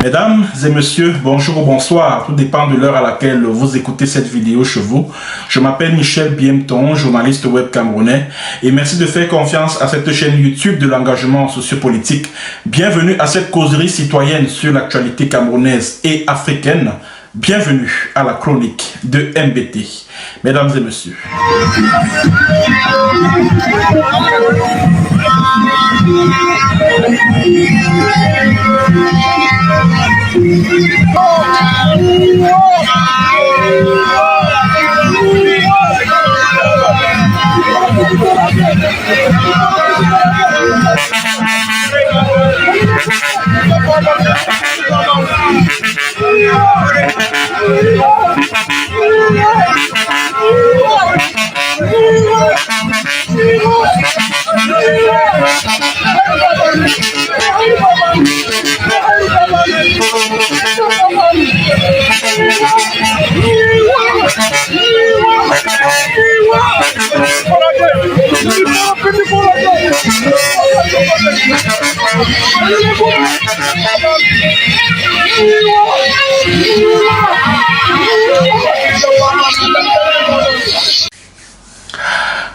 Mesdames et messieurs, bonjour ou bonsoir, tout dépend de l'heure à laquelle vous écoutez cette vidéo chez vous. Je m'appelle Michel Biemton, journaliste web camerounais, et merci de faire confiance à cette chaîne YouTube de l'engagement sociopolitique. Bienvenue à cette causerie citoyenne sur l'actualité camerounaise et africaine. Bienvenue à la chronique de MBT. Mesdames et messieurs.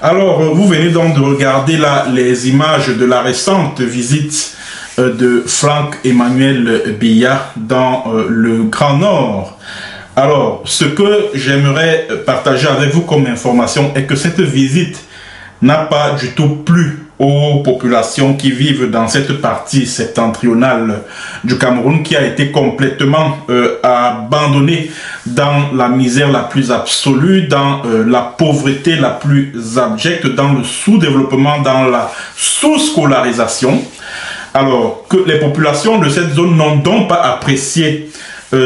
Alors, vous venez donc de regarder là les images de la récente visite de Franck-Emmanuel Biya dans le Grand Nord. Alors, ce que j'aimerais partager avec vous comme information est que cette visite n'a pas du tout plu aux populations qui vivent dans cette partie septentrionale du Cameroun, qui a été complètement abandonnée dans la misère la plus absolue, dans la pauvreté la plus abjecte, dans le sous-développement, dans la sous-scolarisation. Alors que les populations de cette zone n'ont donc pas apprécié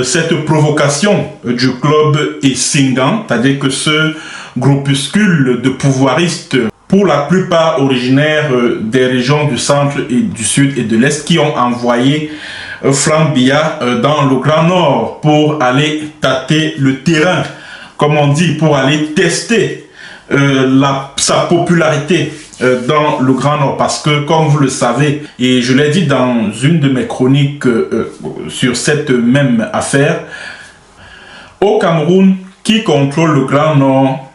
cette provocation du club Essingan, c'est-à-dire que ce groupuscule de pouvoiristes, pour la plupart originaires des régions du centre et du sud et de l'est, qui ont envoyé Franck Biya dans le Grand Nord pour aller tâter le terrain, comme on dit, pour aller tester sa popularité dans le Grand Nord. Parce que, comme vous le savez, et je l'ai dit dans une de mes chroniques sur cette même affaire, au Cameroun, qui contrôle le Grand Nord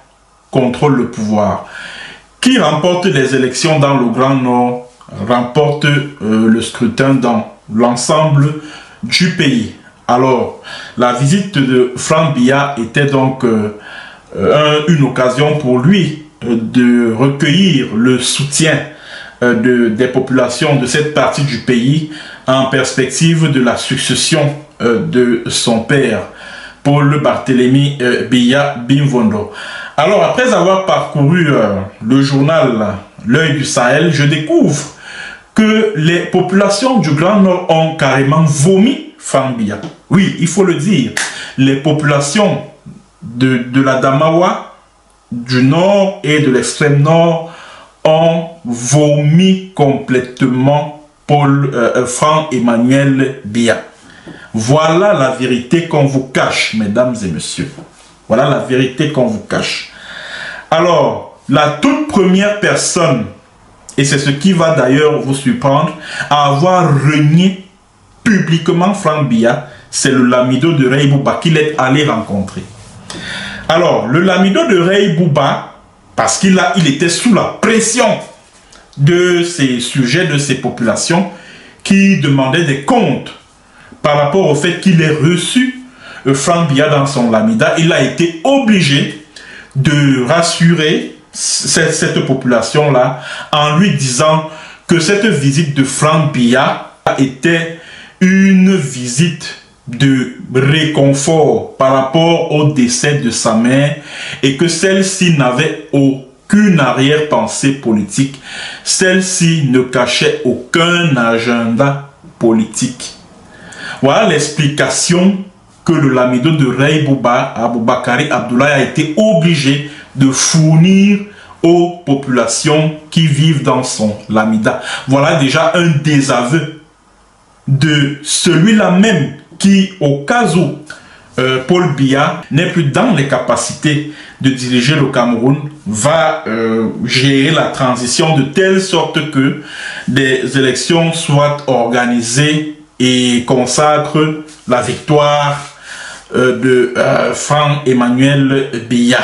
contrôle le pouvoir. Qui remporte les élections dans le Grand Nord remporte le scrutin dans l'ensemble du pays. Alors, la visite de Franck Biya était donc une occasion pour lui de recueillir le soutien des populations de cette partie du pays en perspective de la succession de son père, Paul Barthélémy Biya Bimvondo. Alors, après avoir parcouru le journal L'Œil du Sahel, je découvre que les populations du Grand Nord ont carrément vomi Franck Biya. Oui, il faut le dire. Les populations de la Damawa, du Nord et de l'extrême Nord ont vomi complètement Franck-Emmanuel Biya. Voilà la vérité qu'on vous cache, mesdames et messieurs. Voilà la vérité qu'on vous cache. Alors, la toute première personne, et c'est ce qui va d'ailleurs vous surprendre, à avoir renié publiquement Franck Biya, c'est le Lamido de Ray Bouba qu'il est allé rencontrer. Alors, le Lamido de Ray Bouba, parce qu'il était sous la pression de ces sujets, de ces populations, qui demandaient des comptes par rapport au fait qu'il ait reçu Franck Biya dans son Lamida, il a été obligé de rassurer cette population-là en lui disant que cette visite de Franck Biya était une visite de réconfort par rapport au décès de sa mère et que celle-ci n'avait aucune arrière-pensée politique, celle-ci ne cachait aucun agenda politique. Voilà l'explication que le Lamido de Ray Bouba, Aboubakari Abdoulaye, a été obligé de fournir aux populations qui vivent dans son Lamida. Voilà déjà un désaveu de celui-là même qui, au cas où Paul Biya n'est plus dans les capacités de diriger le Cameroun, va gérer la transition de telle sorte que des élections soient organisées et consacre la victoire de Franck-Emmanuel Biya.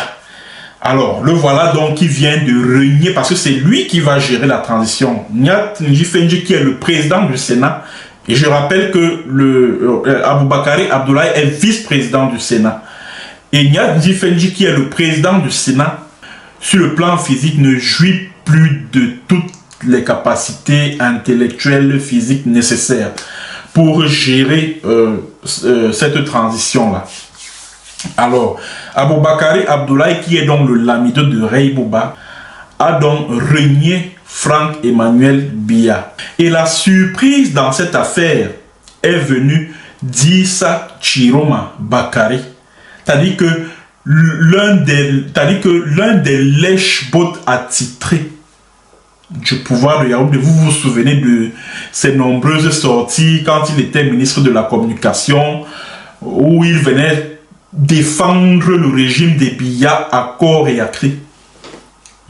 Alors, le voilà donc qui vient de régner, parce que c'est lui qui va gérer la transition. Nyat Njifenji, qui est le président du Sénat, et je rappelle que Aboubakari Abdoulaye est vice-président du Sénat. Et Nyat Njifenji, qui est le président du Sénat, sur le plan physique, ne jouit plus de toutes les capacités intellectuelles, physiques nécessaires pour gérer cette transition-là. Alors, Aboubakari Abdoulaye, qui est donc le lamido de Rey Bouba, a donc régné Franck-Emmanuel Biya. Et la surprise dans cette affaire est venue d'Issa Chiroma Bakari. C'est-à-dire que l'un des lèche-bottes attitrés du pouvoir de Yaoundé, vous vous souvenez de ses nombreuses sorties quand il était ministre de la Communication, où il venait défendre le régime des Biya à corps et à cri.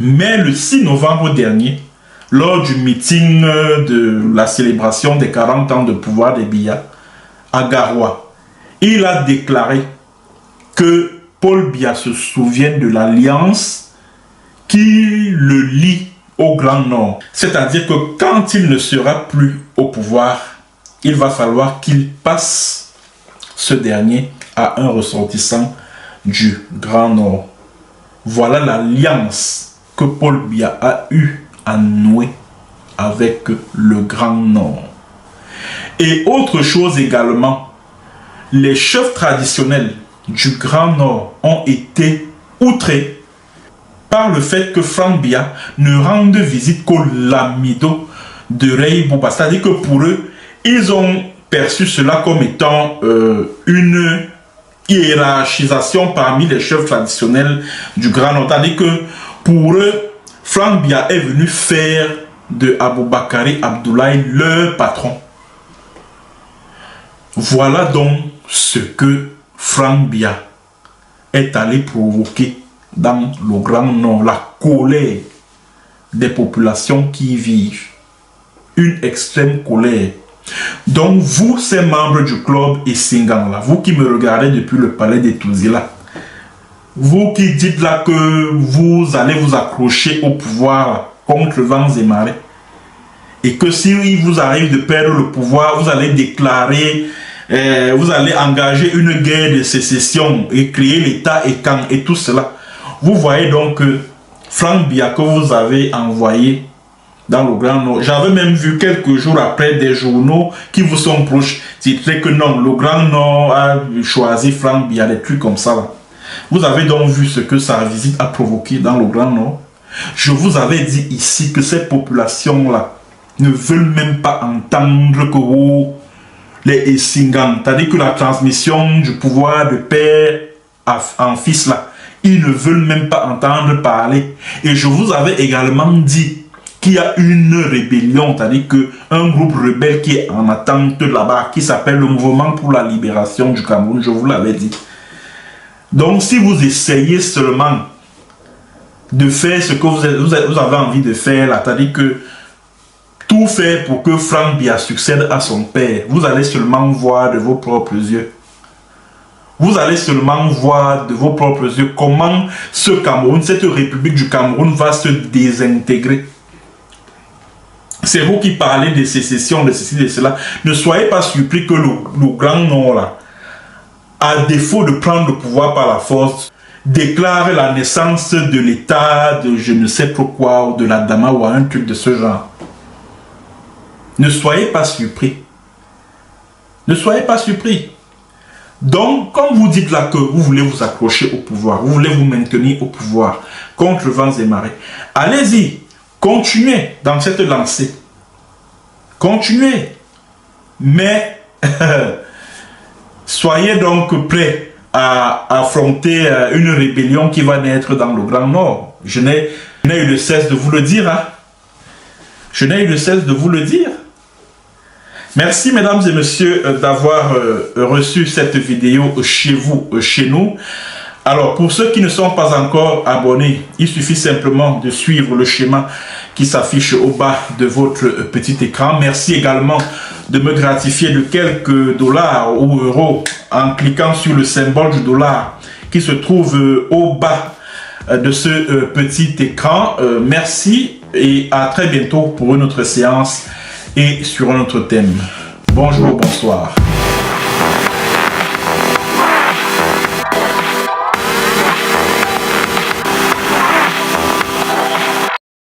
Mais le 6 novembre dernier, lors du meeting de la célébration des 40 ans de pouvoir des Biya à Garoua, il a déclaré que Paul Biya se souvient de l'alliance qui le lie au Grand Nord. C'est-à-dire que quand il ne sera plus au pouvoir, il va falloir qu'il passe ce dernier à un ressortissant du Grand Nord. Voilà l'alliance que Paul Biya a eu à nouer avec le Grand Nord. Et autre chose également, les chefs traditionnels du Grand Nord ont été outrés par le fait que Franck Biya ne rende visite qu'au lamido de Rey Bouba. C'est-à-dire que pour eux, ils ont perçu cela comme étant une hiérarchisation parmi les chefs traditionnels du Grand Nord. C'est-à-dire que pour eux, Franck Biya est venu faire de Aboubakari Abdoulaye leur patron. Voilà donc ce que Franck Biya est allé provoquer dans le Grand Nord, la colère des populations qui y vivent. Une extrême colère. Donc vous, ces membres du club Essingan, là, vous qui me regardez depuis le palais des Touzila, vous qui dites là que vous allez vous accrocher au pouvoir là, contre vents et marées, et que si il vous arrive de perdre le pouvoir, vous allez déclarer, vous allez engager une guerre de sécession et créer l'État et tout cela. Vous voyez donc que Franck Biya que vous avez envoyé dans le Grand Nord, j'avais même vu quelques jours après des journaux qui vous sont proches titrer que non, le Grand Nord a choisi Franck Biya, des trucs comme ça là. Vous avez donc vu ce que sa visite a provoqué dans le Grand Nord. Je vous avais dit ici que ces populations-là ne veulent même pas entendre que les Essingan, c'est-à-dire que la transmission du pouvoir de père en fils là, ils ne veulent même pas entendre parler. Et je vous avais également dit qu'il y a une rébellion, c'est-à-dire qu'un groupe rebelle qui est en attente là-bas, qui s'appelle le Mouvement pour la Libération du Cameroun, je vous l'avais dit. Donc si vous essayez seulement de faire ce que vous avez envie de faire là, c'est-à-dire que tout faire pour que Franck Biya succède à son père, vous allez seulement voir de vos propres yeux. Vous allez seulement voir de vos propres yeux comment ce Cameroun, cette République du Cameroun va se désintégrer. C'est vous qui parlez de sécession, de ceci, de cela. Ne soyez pas surpris que le Grand Nord, là, à défaut de prendre le pouvoir par la force, déclare la naissance de l'État, de je ne sais trop quoi, ou de la Dama, ou un truc de ce genre. Ne soyez pas surpris. Ne soyez pas surpris. Donc, comme vous dites là que vous voulez vous accrocher au pouvoir, vous voulez vous maintenir au pouvoir contre vents et marées, allez-y, continuez dans cette lancée. Continuez. Mais, soyez donc prêts à affronter une rébellion qui va naître dans le Grand Nord. Je n'ai eu de cesse de vous le dire. Hein? Je n'ai eu de cesse de vous le dire. Merci mesdames et messieurs d'avoir reçu cette vidéo chez vous, chez nous. Alors pour ceux qui ne sont pas encore abonnés, il suffit simplement de suivre le schéma qui s'affiche au bas de votre petit écran. Merci également de me gratifier de quelques dollars ou euros en cliquant sur le symbole du dollar qui se trouve au bas de ce petit écran. Merci et à très bientôt pour une autre séance et sur un autre thème. Bonjour, bonsoir.